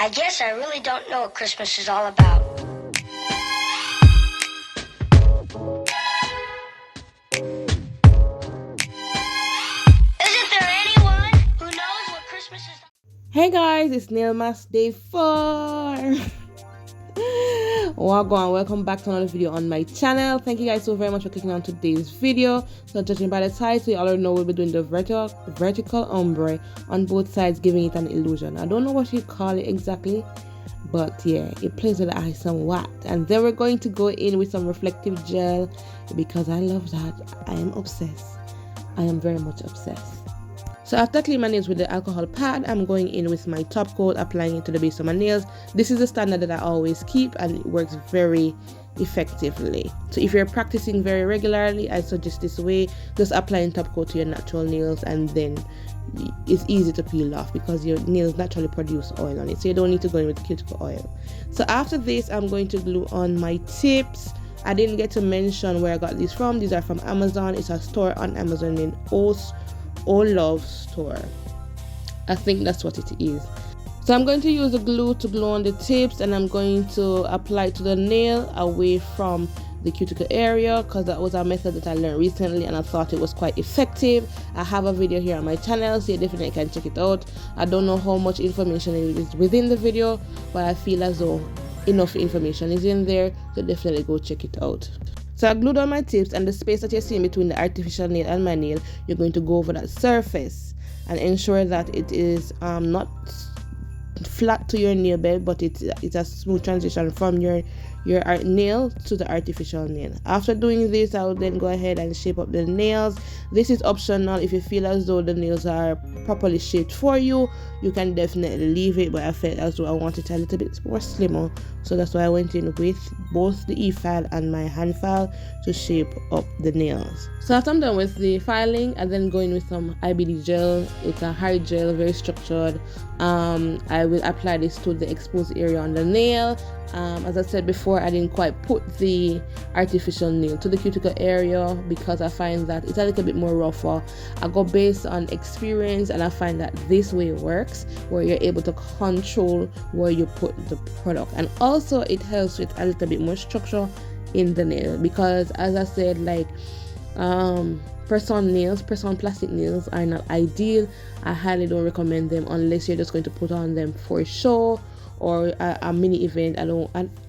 I guess I really don't know what Christmas is all about. Isn't there anyone who knows what Christmas is? Hey guys, it's Nailmas day 4. Welcome back to another video on my channel. Thank you guys so very much for clicking on today's video. So judging by the title, you already know we'll be doing the vertical ombre on both sides, giving it an illusion. I don't know what you call it exactly, but yeah, it plays with the eye somewhat. And then we're going to go in with some reflective gel because I love that. I am obsessed. I am very much obsessed. So after cleaning my nails with the alcohol pad, I'm going in with my top coat, applying it to the base of my nails. This is the standard that I always keep and it works very effectively. So if you're practicing very regularly, I suggest this way, just applying top coat to your natural nails, and then it's easy to peel off because your nails naturally produce oil on it. So you don't need to go in with cuticle oil. So after this, I'm going to glue on my tips. I didn't get to mention where I got these from. These are from Amazon. It's a store on Amazon named Love Store. I think that's what it is. So I'm going to use the glue to glue on the tips, and I'm going to apply it to the nail away from the cuticle area because that was a method that I learned recently and I thought it was quite effective. I have a video here on my channel, so you definitely can check it out. I don't know how much information is within the video, but I feel as though enough information is in there, so definitely go check it out. So I glued on my tips, and the space that you're seeing between the artificial nail and my nail, you're going to go over that surface and ensure that it is not flat to your nail bed, but it's a smooth transition from your nail to the artificial nail. After doing this, I will then go ahead and shape up the nails. This is optional. If you feel as though the nails are properly shaped for you, you can definitely leave it, but I felt as though I wanted it a little bit more slimmer, so that's why I went in with both the e-file and my hand file to shape up the nails. So after I'm done with the filing, I then go in with some IBD gel. It's a hard gel, very structured. I will apply this to the exposed area on the nail. As I said before, I didn't quite put the artificial nail to the cuticle area because I find that it's a little bit more rougher. I go based on experience, and I find that this way works, where you're able to control where you put the product, and also it helps with a little bit more structure in the nail because, as I said, like press-on plastic nails are not ideal. I highly don't recommend them unless you're just going to put on them for a show or a mini event.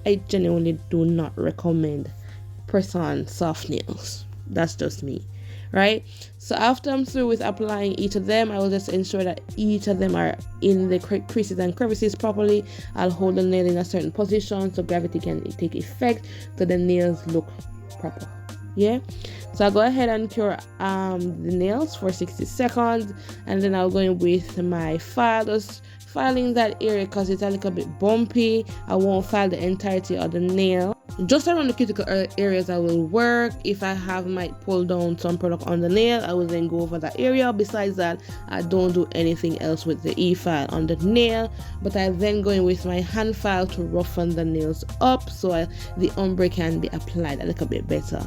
I genuinely do not recommend press-on soft nails. That's just me, right? So after I'm through with applying each of them, I will just ensure that each of them are in the creases and crevices properly. I'll hold the nail in a certain position so gravity can take effect, so the nails look proper. Yeah, so I'll go ahead and cure the nails for 60 seconds, and then I'll go in with my file, just filing that area because it's a little bit bumpy. I won't file the entirety of the nail. Just around the cuticle areas I will work. If I might pull down some product on the nail, I will then go over that area. Besides that, I don't do anything else with the e-file on the nail, but I then go in with my hand file to roughen the nails up so the ombre can be applied a little bit better.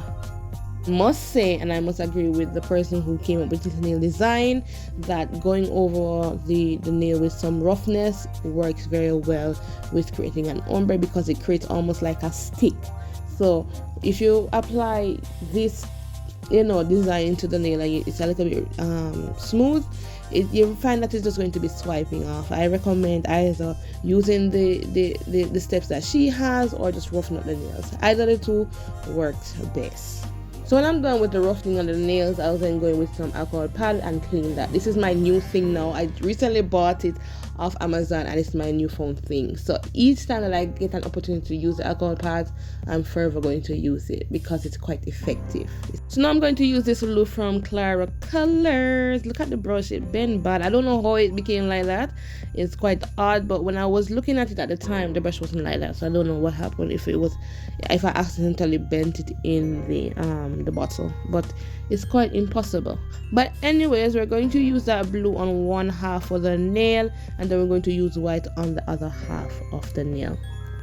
Must say, and I must agree with the person who came up with this nail design, that going over the nail with some roughness works very well with creating an ombre because it creates almost like a stick. So if you apply this design to the nail and it's a little bit smooth, you find that it's just going to be swiping off. I recommend either using the steps that she has or just roughing up the nails. Either the two works best. So when I'm done with the roughening on the nails, I'll then go in with some alcohol pad and clean that. This is my new thing now. I recently bought it off Amazon and it's my newfound thing. So each time that I get an opportunity to use the alcohol pad, I'm forever going to use it because it's quite effective. So now I'm going to use this glue from Clara Colors. Look at the brush, it bent bad. I don't know how it became like that. It's quite odd, but when I was looking at it at the time, the brush wasn't like that. So I don't know what happened, if I accidentally bent it in the bottle, but it's quite impossible. But anyways, we're going to use that blue on one half of the nail, and then we're going to use white on the other half of the nail.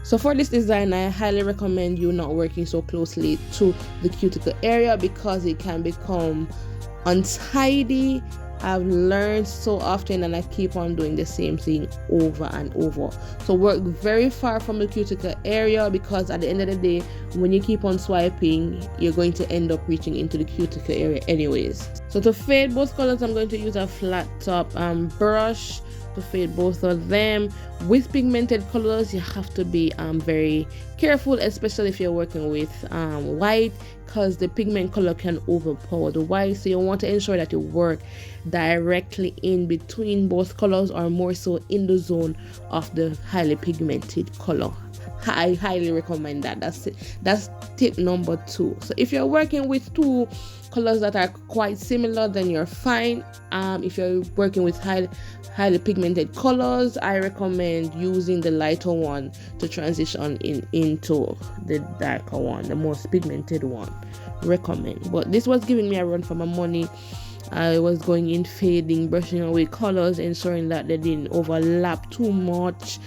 So for this design, I highly recommend you not working so closely to the cuticle area because it can become untidy I've learned so often, and I keep on doing the same thing over and over. So work very far from the cuticle area, because at the end of the day, when you keep on swiping, you're going to end up reaching into the cuticle area anyways. So to fade both colors, I'm going to use a flat top brush to fade both of them. With pigmented colors, you have to be very careful, especially if you're working with white, because the pigment color can overpower the white. So you want to ensure that you work directly in between both colors, or more so in the zone of the highly pigmented color. I highly recommend that. That's tip number 2. So if you're working with two colors that are quite similar, then you're fine. If you're working with highly pigmented colors, I recommend using the lighter one to transition into the darker one, the most pigmented one. Recommend. But this was giving me a run for my money. I was going in fading, brushing away colors, ensuring that they didn't overlap too much.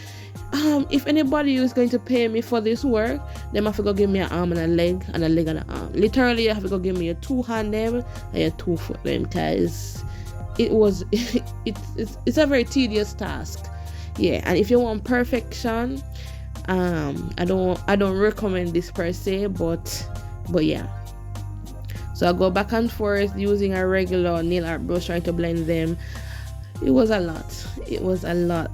If anybody is going to pay me for this work, they have to go give me an arm and a leg, and a leg and an arm. Literally, you have to go give me a 2-hand them and a 2-foot them, because it's a very tedious task. Yeah, and if you want perfection, I don't recommend this per se, but yeah. So I go back and forth using a regular nail art brush, trying to blend them. It was a lot.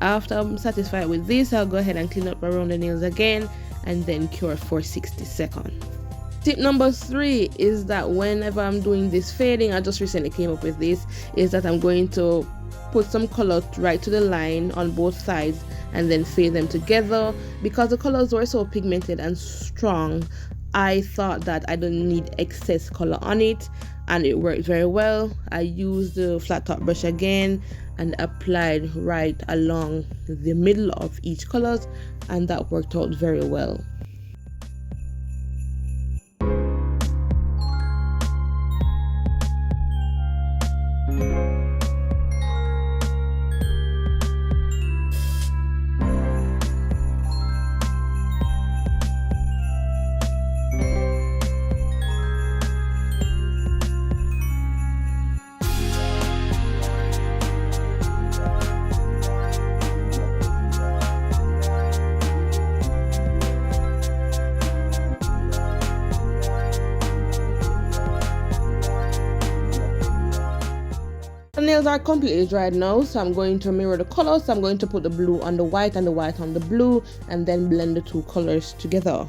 After I'm satisfied with this, I'll go ahead and clean up around the nails again, and then cure for 60 seconds. Tip number 3 is that whenever I'm doing this fading, I just recently came up with this, is that I'm going to put some color right to the line on both sides and then fade them together. Because the colors were so pigmented and strong, I thought that I don't need excess color on it, and it worked very well. I used the flat top brush again and applied right along the middle of each colors, and that worked out very well. The nails are completely dried now, so I'm going to mirror the colors. So I'm going to put the blue on the white and the white on the blue, and then blend the two colors together.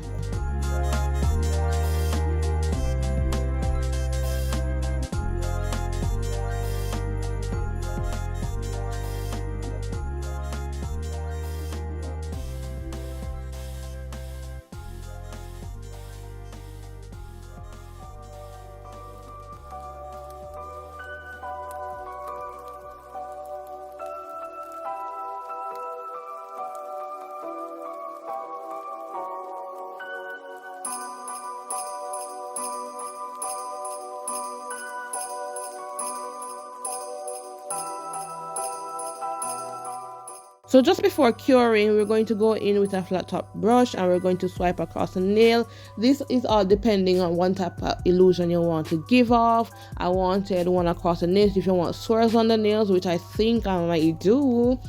So just before curing, we're going to go in with a flat top brush, and we're going to swipe across the nail. This is all depending on what type of illusion you want to give off. I wanted one across the nails. If you want swirls on the nails, which I think I might do,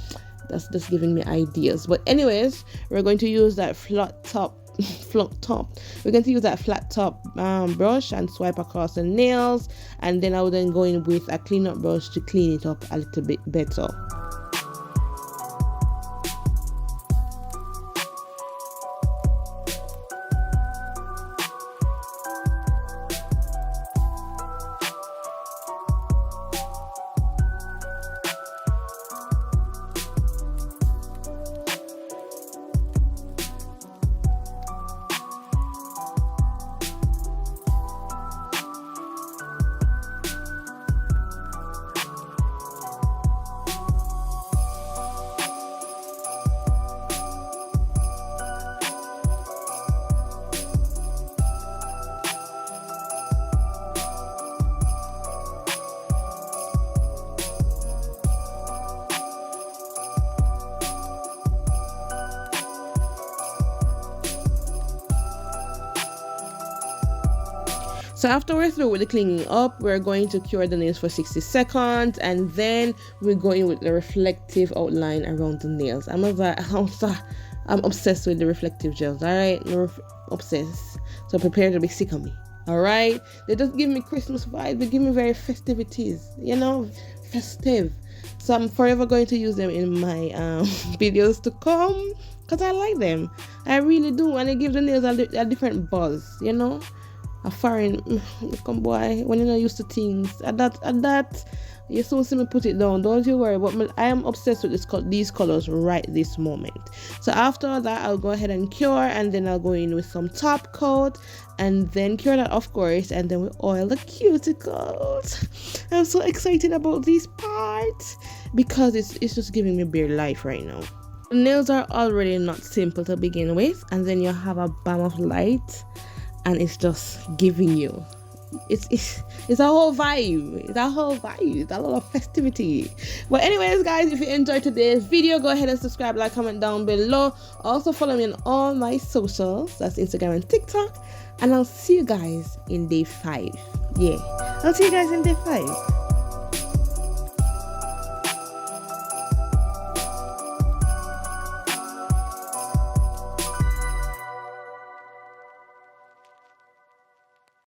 that's just giving me ideas. But anyways, we're going to use that flat top we're going to use that flat top brush and swipe across the nails, and then I will then go in with a cleanup brush to clean it up a little bit better. So after we're through with the cleaning up, we're going to cure the nails for 60 seconds, and then we're going with the reflective outline around the nails. I'm obsessed with the reflective gels, alright? Obsessed. So prepare to be sick of me. Alright? They just give me Christmas vibes, they give me very festivities, you know, festive. So I'm forever going to use them in my videos to come, because I like them. I really do, and they give the nails a different buzz, you know. A foreign come boy when you're not used to things at that you soon see me put it down. Don't you worry, but I am obsessed with these colors right this moment. So after that, I'll go ahead and cure, and then I'll go in with some top coat, and then cure that, of course, and then we oil the cuticles. I'm so excited about these parts because it's just giving me bare life right now. The nails are already not simple to begin with, and then you have a bam of light, and it's just giving you, it's a whole vibe. It's a whole vibe. It's a lot of festivity. But anyways, guys, if you enjoyed today's video, go ahead and subscribe, like, comment down below. Also follow me on all my socials, that's Instagram and TikTok, and I'll see you guys in day 5. Yeah, I'll see you guys in day 5.